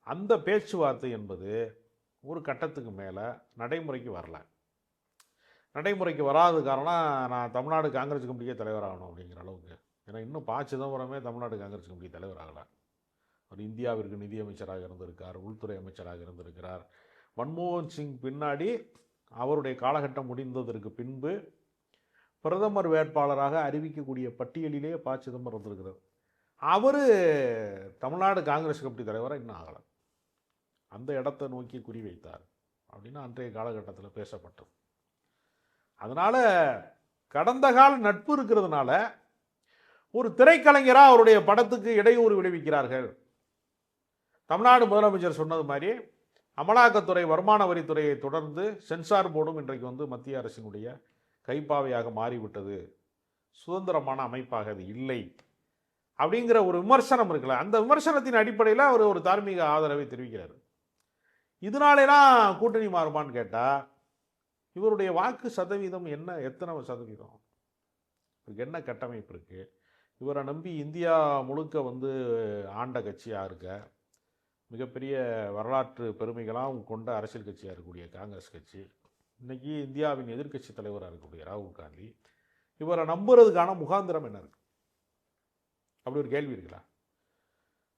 அந்த பேச்சுவார்த்தை என்பது ஒரு கட்டத்துக்கு மேலே நடைமுறைக்கு வரல. நடைமுறைக்கு வராத காரணம், நான் தமிழ்நாடு காங்கிரஸ் கமிட்டியே தலைவராகணும் அப்படிங்கிற அளவுக்கு. ஏன்னா இன்னும் ப. சிதம்பரமே தமிழ்நாடு காங்கிரஸ் கமிட்டி தலைவராகலை. அவர் இந்தியாவிற்கு நிதியமைச்சராக இருந்திருக்கார், உள்துறை அமைச்சராக இருந்திருக்கிறார். மன்மோகன் சிங் பின்னாடி அவருடைய காலகட்டம் முடிந்ததற்கு பின்பு பிரதமர் வேட்பாளராக அறிவிக்கக்கூடிய பட்டியலிலே ப. சிதம்பரம் இருந்திருக்கிறார். அவர் தமிழ்நாடு காங்கிரஸ் கமிட்டி தலைவராக இன்னும் ஆகலை. அந்த இடத்தை நோக்கி குறிவைத்தார் அப்படின்னு அன்றைய காலகட்டத்தில் பேசப்பட்டது. அதனால் கடந்த கால நட்பு இருக்கிறதுனால ஒரு திரைக்கலைஞராக அவருடைய படத்துக்கு இடையூறு விளைவிக்கிறார்கள். தமிழ்நாடு முதலமைச்சர் சொன்னது மாதிரி அமலாக்கத்துறை, வருமான வரித்துறையை தொடர்ந்து சென்சார் போர்டும் இன்றைக்கு வந்து மத்திய அரசினுடைய கைப்பாவையாக மாறிவிட்டது, சுதந்திரமான அமைப்பாக அது இல்லை அப்படிங்கிற ஒரு விமர்சனம் இருக்குல்ல, அந்த விமர்சனத்தின் அடிப்படையில் அவர் ஒரு தார்மீக ஆதரவை தெரிவிக்கிறார். இதனாலாம் கூட்டணி மாறுமான்னு கேட்டால் இவருடைய வாக்கு சதவீதம் என்ன, எத்தனை சதவீதம், இவருக்கு என்ன கட்டமைப்பு இருக்குது, இவரை நம்பி இந்தியா முழுக்க வந்து ஆண்ட கட்சியாக இருக்க, மிகப்பெரிய வரலாற்று பெருமைகளாக கொண்ட அரசியல் கட்சியாக இருக்கக்கூடிய காங்கிரஸ் கட்சி, இன்றைக்கி இந்தியாவின் எதிர்க்கட்சி தலைவராக இருக்கக்கூடிய ராகுல் காந்தி, இவரை நம்புறதுக்கான முகாந்திரம் என்ன இருக்குது? அப்படி ஒரு கேள்வி இருக்குல்ல.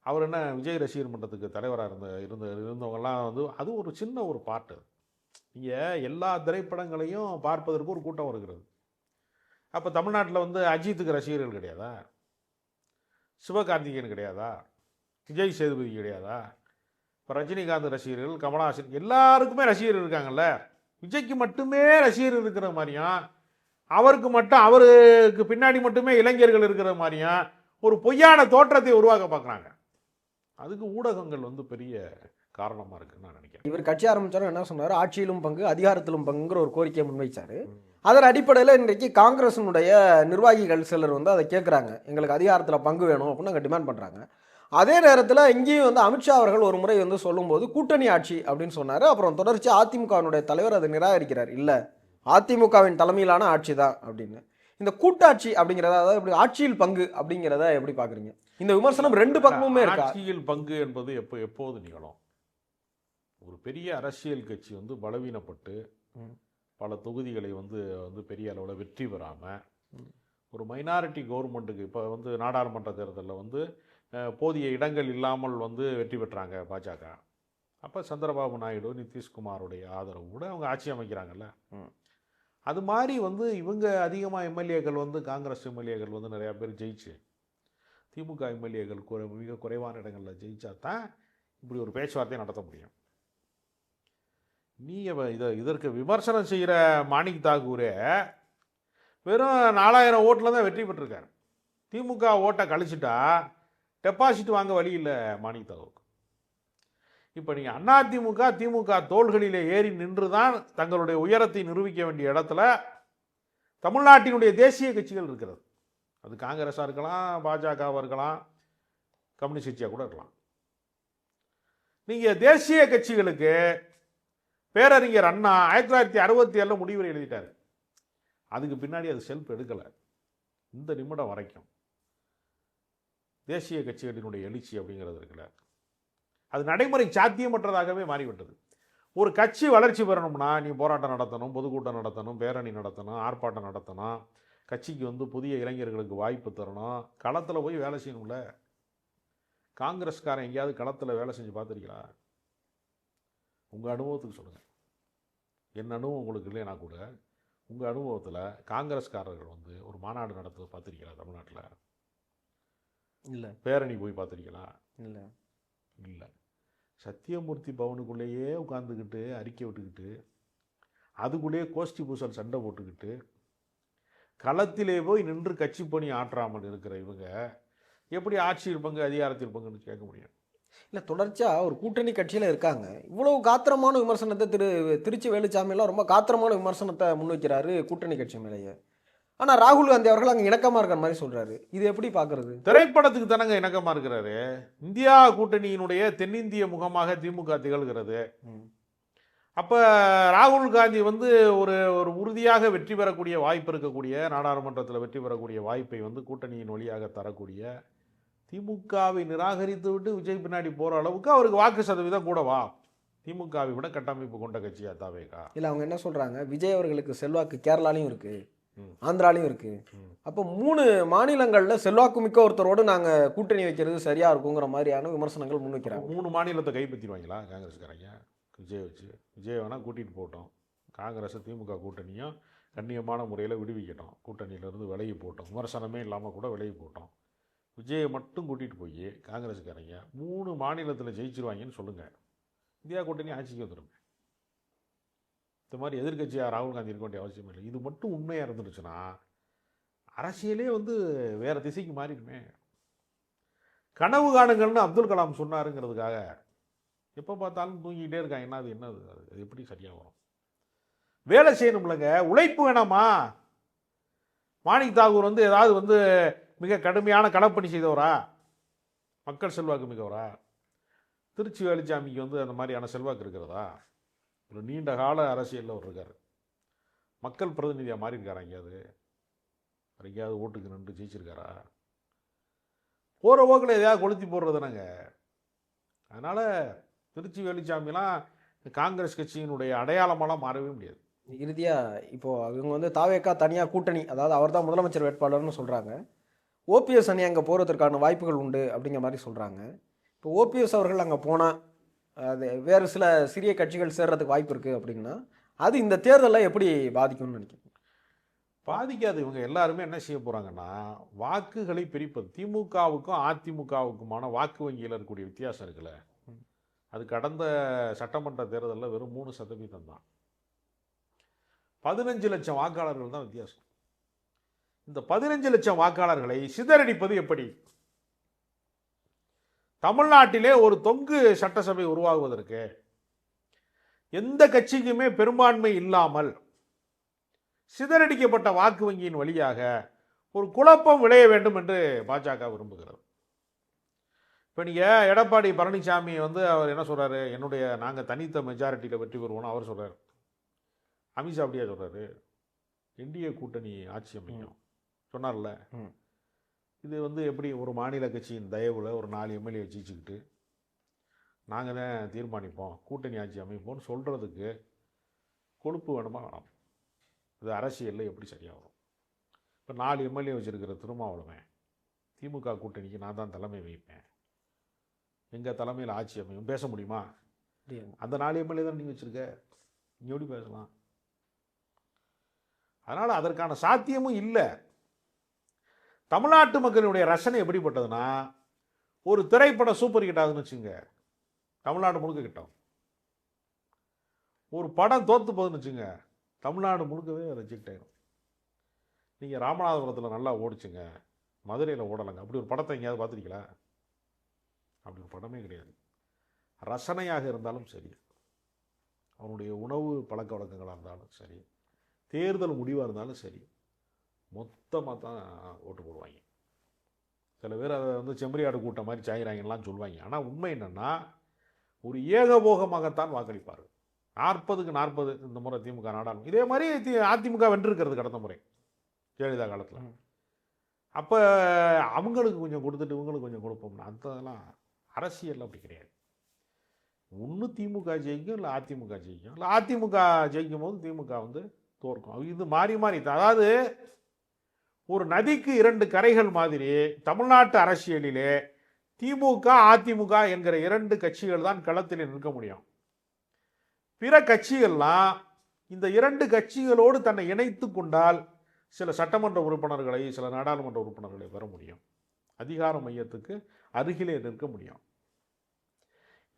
அவர் என்ன விஜய் ரசிகர் மன்றத்துக்கு தலைவராக இருந்தவங்கெல்லாம் வந்து அது ஒரு சின்ன ஒரு பாட்டு. நீங்கள் எல்லா திரைப்படங்களையும் பார்ப்பதற்கு ஒரு கூட்டம் வருகிறது. அப்போ தமிழ்நாட்டில் வந்து அஜித்துக்கு ரசிகர்கள் கிடையாதா? சிவகார்த்திகேயன் கிடையாதா? விஜய் சேதுபதி கிடையாதா? இப்போ ரஜினிகாந்த் ரசிகர்கள், கமலஹாசன், எல்லாருக்குமே ரசிகர்கள் இருக்காங்கல்ல. விஜய்க்கு மட்டுமே ரசிகர்கள் இருக்கிற மாதிரியும் அவருக்கு பின்னாடி மட்டுமே இளைஞர்கள் இருக்கிற மாதிரியும் ஒரு பொய்யான தோற்றத்தை உருவாக்க பார்க்குறாங்க. அதுக்கு ஊடகங்கள் வந்து பெரிய காரணமாக இருக்குன்னு நான் நினைக்கிறேன். இவர் கட்சி ஆரம்பித்தாலும் என்ன சொன்னார், ஆட்சியிலும் பங்கு அதிகாரத்திலும் பங்குங்கிற ஒரு கோரிக்கையை முன்வைச்சார். அதன் அடிப்படையில் இன்றைக்கு காங்கிரஸினுடைய நிர்வாகிகள் சிலர் வந்து அதை கேட்குறாங்க, எங்களுக்கு அதிகாரத்தில் பங்கு வேணும் அப்படின்னு நாங்கள் டிமாண்ட் பண்ணுறாங்க. அதே நேரத்தில் இங்கேயும் வந்து அமித்ஷா அவர்கள் ஒரு முறை வந்து சொல்லும்போது கூட்டணி ஆட்சி அப்படின்னு சொன்னார். அப்புறம் தொடர்ச்சி அதிமுகவினுடைய தலைவர் அதை நிராகரிக்கிறார், இல்லை அதிமுகவின் தலைமையிலான ஆட்சி தான் அப்படின்னு. இந்த கூட்டாட்சி அப்படிங்கிறத, அதாவது இப்படி ஆட்சியில் பங்கு அப்படிங்கிறத எப்படி பார்க்குறீங்க? இந்த விமர்சனம் ரெண்டு பக்கமுமே இருக்கு. ஆட்சியில் பங்கு என்பது எப்போது நிகழும்? ஒரு பெரிய அரசியல் கட்சி வந்து பலவீனப்பட்டு பல தொகுதிகளை வந்து பெரிய அளவில் வெற்றி பெறாமல் ஒரு மைனாரிட்டி கவர்மெண்ட்டுக்கு, இப்போ வந்து நாடாளுமன்ற தேர்தலில் வந்து போதிய இடங்கள் இல்லாமல் வந்து வெற்றி பெற்றாங்க பாஜக. அப்போ சந்திரபாபு நாயுடு, நிதிஷ்குமாருடைய ஆதரவு கூட அவங்க ஆட்சி அமைக்கிறாங்கல்ல. அது மாதிரி வந்து இவங்க அதிகமாக எம்எல்ஏக்கள் வந்து காங்கிரஸ் எம்எல்ஏக்கள் வந்து நிறையா பேர் ஜெயிச்சு, திமுக எம்எல்ஏக்கள் மிக குறைவான இடங்களில் ஜெயிச்சா தான் இப்படி ஒரு பேச்சுவார்த்தையை நடத்த முடியும். நீ இதற்கு விமர்சனம் செய்கிற மாணிக் தாக்கூரே வெறும் 4000 ஓட்டில் தான் வெற்றி பெற்றிருக்காரு. திமுக ஓட்டை கழிச்சிட்டா டெபாசிட் வாங்க வழி இல்லை மாணிக் தாக்கூருக்கு. இப்போ நீங்கள் அதிமுக, திமுக தோள்களிலே ஏறி நின்று தான் தங்களுடைய உயரத்தை நிரூபிக்க வேண்டிய இடத்துல தமிழ்நாட்டினுடைய தேசிய கட்சிகள் இருக்கிறது. அது காங்கிரஸாக இருக்கலாம், பாஜகவாக இருக்கலாம், கம்யூனிஸ்ட் கட்சியாக கூட இருக்கலாம். நீங்கள் தேசிய கட்சிகளுக்கு பேரறிஞர் அண்ணா 1967 முடிவுரை எழுதிட்டார். அதுக்கு பின்னாடி அது செல்ஃப் எடுக்கலை. இந்த நிமிடம் வரைக்கும் தேசிய கட்சிகளினுடைய எழுச்சி அப்படிங்கிறது இருக்குல்ல, அது நடைமுறை சாத்தியமற்றதாகவே மாறிவிட்டது. ஒரு கட்சி வளர்ச்சி பெறணும்னா நீ போராட்டம் நடத்தணும், பொதுக்கூட்டம் நடத்தணும், பேரணி நடத்தணும், ஆர்ப்பாட்டம் நடத்தணும், கட்சிக்கு வந்து புதிய இளைஞர்களுக்கு வாய்ப்பு தரணும், களத்தில் போய் வேலை செய்யணும்ல. காங்கிரஸ்காரன் எங்கேயாவது களத்தில் வேலை செஞ்சு பார்த்துருக்கீங்களா? உங்கள் அனுபவத்துக்கு சொல்லுங்கள். என் அனுபவம் உங்களுக்கு இல்லைனா கூட உங்கள் அனுபவத்தில் காங்கிரஸ்காரர்கள் வந்து ஒரு மாநாடு நடத்துவது பார்த்துருக்கீங்களா? தமிழ்நாட்டில் இல்லை. பேரணி போய் பார்த்துருக்கீங்களா? இல்லை. இல்லை. சத்தியமூர்த்தி பவனுக்குள்ளேயே உட்காந்துக்கிட்டு அறிக்கை விட்டுக்கிட்டு அதுக்குள்ளேயே கோஷ்டி பூசல் சண்டை போட்டுக்கிட்டு களத்திலே போய் நின்று கட்சி பணி ஆற்றாமல் இருக்கிற இவங்க எப்படி ஆட்சியில் பங்கு அதிகாரத்தில் பங்குன்னு கேட்க முடியும்? இல்லை, தொடர்ச்சியாக ஒரு கூட்டணி கட்சியில் இருக்காங்க. இவ்வளவு காத்திரமான விமர்சனத்தை திருச்சி வேலுச்சாமியெல்லாம் ரொம்ப காத்திரமான விமர்சனத்தை முன்வைக்கிறாரு கூட்டணி கட்சி மேலேயே. ஆனால் ராகுல் காந்தி அவர்கள் அங்கே இணக்கமாக இருக்கிற மாதிரி சொல்கிறாரு. இது எப்படி பார்க்குறது? திரைப்படத்துக்கு தானங்க இணக்கமாக இருக்கிறாரு. இந்தியா கூட்டணியினுடைய தென்னிந்திய முகமாக திமுக திகழ்கிறது. அப்போ ராகுல் காந்தி வந்து ஒரு ஒரு உறுதியாக வெற்றி பெறக்கூடிய வாய்ப்பு இருக்கக்கூடிய, நாடாளுமன்றத்தில் வெற்றி பெறக்கூடிய வாய்ப்பை வந்து கூட்டணியின் வழியாக தரக்கூடிய, திமுகவை நிராகரித்து விட்டு விஜய் பின்னாடி போகிற அளவுக்கு அவருக்கு வாக்கு சதவீதம் கூடவா? திமுகவை விட கட்டமைப்பு கொண்ட கட்சியா தாவேகா? இல்லை, அவங்க என்ன சொல்கிறாங்க, விஜய் அவர்களுக்கு செல்வாக்கு கேரளாலையும் இருக்குது, ஆந்திராலையும் இருக்குது. அப்போ 3 மாநிலங்களில் செல்வாக்கு மிக்க ஒருத்தரோடு நாங்கள் கூட்டணி வைக்கிறது சரியாக இருக்குங்கிற மாதிரியான விமர்சனங்கள் முன்வைக்கிறாங்க. 3 மாநிலத்தை கைப்பற்றிடுவாங்களா காங்கிரஸ்காரங்க? விஜய் வச்சு விஜய் வேணால் கூட்டிகிட்டு போட்டோம், காங்கிரஸ் திமுக கூட்டணியும் கண்ணியமான முறையில் விடுவிக்கட்டும், கூட்டணியிலேருந்து விலகி போட்டோம், விமர்சனமே இல்லாமல் கூட விலகி போட்டோம், விஜயை மட்டும் கூட்டிகிட்டு போய் காங்கிரஸ்காரங்க 3 மாநிலத்தில் ஜெயிச்சிருவாங்கன்னு சொல்லுங்கள், இந்தியா கூட்டணி ஆட்சிக்கு வந்துடுங்க. இந்த மாதிரி எதிர்கட்சியாக ராகுல் காந்தி இருக்க வேண்டிய அவசியம் இல்லை. இது மட்டும் உண்மையாக இருந்துருச்சுன்னா அரசியலே வந்து வேறு திசைக்கு மாறிடுமே. கனவு காணுங்கள்னு அப்துல் கலாம் சொன்னாருங்கிறதுக்காக எப்போ பார்த்தாலும் தூங்கிக்கிட்டே இருக்காங்க. என்னது அது எப்படி சரியாக வரும்? வேலை செய்யணும்லங்க, உழைப்பு வேணாமா? மாணிக் தாகூர் வந்து ஏதாவது வந்து மிக கடுமையான களப்பணி செய்தவரா? மக்கள் செல்வாக்கு மிகவரா? திருச்சி வேலுச்சாமிக்கு வந்து அந்த மாதிரியான செல்வாக்கு இருக்கிறதா? ஒரு நீண்ட கால அரசியலில் அவர் இருக்கார், மக்கள் பிரதிநிதியாக மாறி இருக்காரா? எங்கேயாவது ஓட்டுக்கு நின்று ஜெயிச்சிருக்காரா? போகிற போக்கில் எதையாவது கொளுத்தி போடுறதுனாங்க. அதனால் திருச்சி வேலுச்சாமிலாம் காங்கிரஸ் கட்சியினுடைய அடையாளமெல்லாம் மாறவே முடியாது. இறுதியாக இப்போது இவங்க வந்து தாவேக்கா தனியாக கூட்டணி, அதாவது அவர் தான் முதலமைச்சர் வேட்பாளர்னு சொல்கிறாங்க. ஓபிஎஸ் அணி அங்கே போகிறதுக்கான வாய்ப்புகள் உண்டு அப்படிங்கிற மாதிரி சொல்கிறாங்க. இப்போ ஓபிஎஸ் அவர்கள் அங்கே போனால் அது வேறு சில சிறிய கட்சிகள் சேர்றதுக்கு வாய்ப்பு இருக்குது அப்படின்னா அது இந்த தேர்தலில் எப்படி பாதிக்கும்னு நினைக்கிறேன்? பாதிக்காது. இவங்க எல்லாருமே என்ன செய்ய போகிறாங்கன்னா வாக்குகளை பிரிப்பது. திமுகவுக்கும் அதிமுகவுக்குமான வாக்கு வங்கியில் இருக்கக்கூடிய வித்தியாசம் இருக்குல்ல, அது கடந்த சட்டமன்ற தேர்தலில் வெறும் 3% தான். 15 லட்சம் வாக்காளர்கள் தான் வித்தியாசம். இந்த 15 லட்சம் வாக்காளர்களை சிதறடிப்பது எப்படி? தமிழ்நாட்டிலே ஒரு தொங்கு சட்டசபை உருவாகுவதற்கு எந்த கட்சிக்குமே பெரும்பான்மை இல்லாமல் சிதறடிக்கப்பட்ட வாக்கு வங்கியின் வழியாக ஒரு குழப்பம் விளைய வேண்டும் என்று பாஜக விரும்புகிறது. இப்போ நீங்கள் எடப்பாடி பழனிசாமி வந்து அவர் என்ன சொல்கிறாரு, நாங்கள் தனித்த மெஜாரிட்டியில் வெற்றி பெறுவோம்னு அவர் சொல்கிறார். அமித்ஷா அப்படியே சொல்கிறாரு, என்டிஏ கூட்டணி ஆட்சி அமைக்கும் சொன்னார்ல. இது வந்து எப்படி ஒரு மாநில கட்சியின் தயவில் ஒரு 4 எம்எல்ஏ வச்சுக்கிட்டு நாங்கள் தான் தீர்மானிப்போம், கூட்டணி ஆட்சி அமைப்போம்னு சொல்கிறதுக்கு கொழுப்பு வேணுமா வேணாம்? இது அரசியலில் எப்படி சரியாக வரும்? இப்போ 4 எம்எல்ஏ வச்சுருக்கிற திருமாவளவன் திமுக கூட்டணிக்கு நான் தான் தலைமை வைப்பேன், எங்கள் தலைமையில் ஆட்சி அமையும் பேச முடியுமா? அந்த 4 எம்எல்ஏ தான் நீங்கள் வச்சுருக்க, நீங்கள் எப்படி பேசலாம்? அதனால் அதற்கான சாத்தியமும் இல்லை. தமிழ்நாட்டு மக்களுடைய ரசனை எப்படிப்பட்டதுன்னா, ஒரு திரைப்படம் சூப்பர் ஹிட் ஆகுதுன்னு வச்சுங்க, தமிழ்நாடு முழுக்க கிட்டோம். ஒரு படம் தோற்று போகுதுன்னு வச்சுங்க, தமிழ்நாடு முழுக்கவே ரிஜெக்ட் ஆகிடும். நீங்கள் ராமநாதபுரத்தில் நல்லா ஓடிச்சுங்க, மதுரையில் ஓடலைங்க, அப்படி ஒரு படத்தை எங்கேயாவது பார்த்துருக்கீங்களா? அப்படி ஒரு படமே கிடையாது. ரசனையாக இருந்தாலும் சரி, அவனுடைய உணவு பழக்க வழக்கங்களாக இருந்தாலும் சரி, தேர்தல் முடிவாக இருந்தாலும் சரி, மொத்தமாக தான் ஓட்டு போடுவாங்க. சில பேர் அதை வந்து செம்மறியாடு கூட்டம் மாதிரி சாயிறாங்கலாம் சொல்லுவாங்க. ஆனால் உண்மை என்னென்னா ஒரு ஏகபோகமாகத்தான் வாக்களிப்பார்கள். 40க்கு 40 இந்த முறை திமுக நாடாளுமன்றம். இதே மாதிரி அதிமுக வென்றிருக்கிறது கடந்த முறை ஜெயலலிதா காலத்தில். அப்போ அவங்களுக்கு கொஞ்சம் கொடுத்துட்டு இவங்களுக்கு கொஞ்சம் கொடுப்போம்னா அதெல்லாம் அரசியல் அப்படி கிடையாது. ஒன்று திமுக ஜெயிக்கும், இல்லை அதிமுக ஜெயிக்கும். இல்லை அதிமுக ஜெயிக்கும் போது திமுக வந்து தோற்கும். இது மாறி மாறி, அதாவது ஒரு நதிக்கு 2 கரைகள் மாதிரி தமிழ்நாட்டு அரசியலிலே திமுக அதிமுக என்கிற 2 கட்சிகள் தான் களத்தில் நிற்க முடியும். பிற கட்சிகள்லாம் இந்த 2 கட்சிகளோடு தன்னை இணைத்து கொண்டால் சில சட்டமன்ற உறுப்பினர்களை, சில நாடாளுமன்ற உறுப்பினர்களை பெற முடியும். அதிகார மையத்துக்கு அருகிலே நிற்க முடியும்.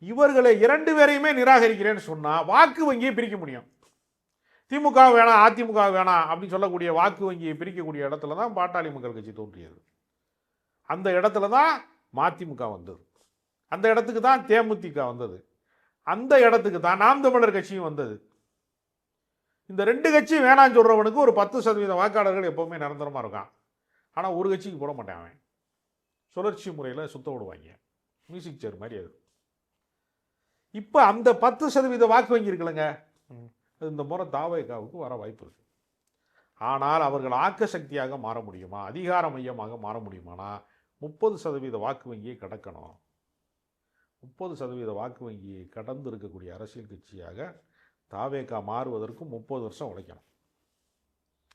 இவர்களை 2 பேரையுமே நிராகரிக்கிறேன்னு சொன்னா வாக்கு வங்கியை பிரிக்க முடியும். திமுக வேணாம் அதிமுக வேணாம் அப்படின்னு சொல்லக்கூடிய வாக்கு வங்கியை பிரிக்கக்கூடிய இடத்துல தான் பாட்டாளி மக்கள் கட்சி தோன்றியது. அந்த இடத்துல தான் மதிமுக வந்தது. அந்த இடத்துக்கு தான் தேமுதிக வந்தது. அந்த இடத்துக்கு தான் நாம் தமிழர் கட்சியும் வந்தது. இந்த 2 கட்சியும் வேணான்னு சொல்றவனுக்கு ஒரு 10% வாக்காளர்கள் எப்பவுமே நிரந்தரமா இருக்கான். ஆனால் ஒரு கட்சிக்கு போட மாட்டான். அவன் சுழற்சி முறையில் சுத்த விடுவாங்க. மியூசிக் சேர் மாதிரி அது. இப்போ அந்த 10% வாக்கு வங்கி இருக்குல்லங்க, இந்த முறை தாவேகாவுக்கு வர வாய்ப்பு இருக்கு. ஆனால் அவர்கள் ஆக்க சக்தியாக மாற முடியுமா, அதிகார மையமாக மாற முடியுமானா 30% வாக்கு வங்கியை கடக்கணும். 30% வாக்கு வங்கியை கடந்து இருக்கக்கூடிய அரசியல் கட்சியாக தாவேகா மாறுவதற்கு 30 வருஷம் உழைக்கணும்.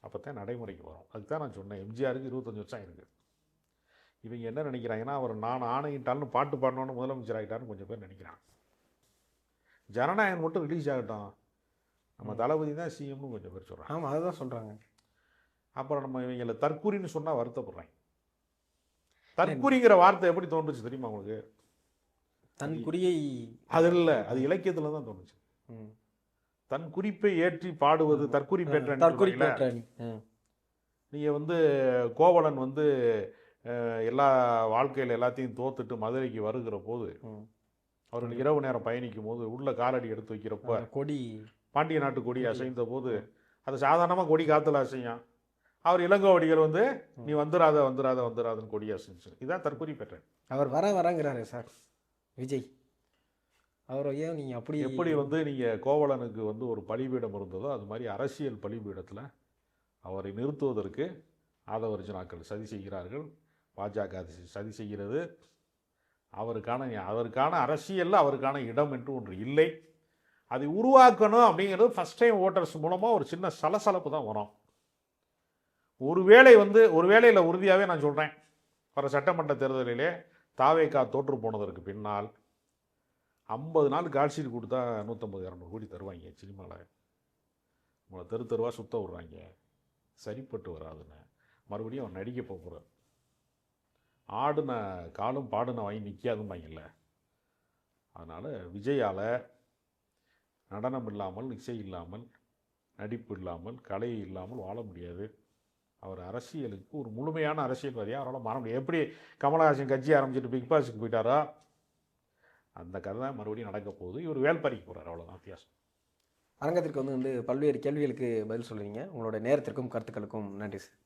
அப்போ தான் நடைமுறைக்கு வரும். அதுக்கு தான் நான் சொன்னேன், எம்ஜிஆருக்கு 25 வருஷம் இருக்குது. இவங்க என்ன நினைக்கிறாங்கன்னா, அவர் நான் ஆணையிட்டால்னு பாட்டு பாடணுன்னு முதலமைச்சர் ஆகிட்டாருன்னு கொஞ்சம் பேர் நினைக்கிறாங்க. ஜனநாயகம் மட்டும் ரிலீஸ் ஆகட்டும், நம்ம தளபதி தான் சிஎம்னு கொஞ்சம் பேர் சொல்கிறாங்க. ஆமாம், அதுதான் சொல்கிறாங்க. அப்புறம் நம்ம இவங்களை தற்கூரின்னு சொன்னால் வருத்தப்படுறாங்க. தற்கூரிங்கிற வார்த்தை எப்படி தோன்றுச்சு தெரியுமா உங்களுக்கு? தன் குறியை அது இல்லை, அது இலக்கியத்தில் தான் தோணுச்சு. தன் குறிப்பை ஏற்றி பாடுவது தற்கூரி பேற்றன். நீங்கள் வந்து கோவலன் வந்து எல்லா வாழ்க்கையில் எல்லாத்தையும் தோத்துட்டு மதுரைக்கு வருகிற போது, அவர்கள் இரவு நேரம் பயணிக்கும் போது உள்ள காலடி எடுத்து வைக்கிறப்ப கொடி, பாண்டிய நாட்டு கொடி அசைந்த போது அது சாதாரணமாக கொடி காத்துல அசையும். அவர் இளங்கோவடிகள் வந்து நீ வந்துடாத வந்துடாத வந்துடாதன்னு கொடி அசைச்சு. இதான் தற்கூரி பெற்றேன். அவர் வரங்கிறாரு சார் விஜய். அவர் ஏன் நீங்கள் அப்படி எப்படி வந்து நீங்கள் கோவலனுக்கு வந்து ஒரு பலிபீடம் இருந்ததோ அது மாதிரி அரசியல் பலிபீடத்தில் அவரை நிறுத்துவதற்கு ஆதவர்ஜனாக்கள் சதி செய்கிறார்கள். பாஜக சதி செய்கிறது. அவருக்கான அரசியலில் அவருக்கான இடம் என்று ஒன்று இல்லை. அதை உருவாக்கணும் அப்படிங்கிறது ஃபஸ்ட் டைம் ஓட்டர்ஸ் மூலமாக ஒரு சின்ன சலசலப்பு தான் வரும். ஒருவேளையில் உறுதியாகவே நான் சொல்கிறேன், வர சட்டமன்ற தேர்தலிலே தாவேகா தோற்று போனதற்கு பின்னால் 50 நாள் கால்ஷீட் கொடுத்தா 150-200 கோடி தருவாங்க. சினிமாவில் உங்களை தெருவாக சுத்த விட்றாங்க, சரிப்பட்டு வராதுன்னு மறுபடியும் அவர் நடிக்க போகிறார். ஆடுன காலும் பாடுன வாங்கி நிற்காதும்பாங்கல்ல. அதனால் விஜயால் நடனம் இல்லாமல், இசை இல்லாமல், நடிப்பு இல்லாமல், கலை இல்லாமல் வாழ முடியாது. அவர் அரசியலுக்கு ஒரு முழுமையான அரசியல்வாதியாக அவரால் மாற முடியாது. எப்படி கமலஹாசன் கட்சி ஆரம்பிச்சுட்டு பிக் பாஸுக்கு போயிட்டாரோ அந்த கதை தான் மறுபடியும் நடக்க போகுது. இவர் வேல்பாரிக்கு போகிறார், அவ்வளோதான் வித்தியாசம். அரங்கத்திற்கு வந்து பல்வேறு கேள்விகளுக்கு பதில் சொல்லுவீங்க. உங்களோட நேரத்திற்கும் கருத்துக்களுக்கும் நன்றி சார்.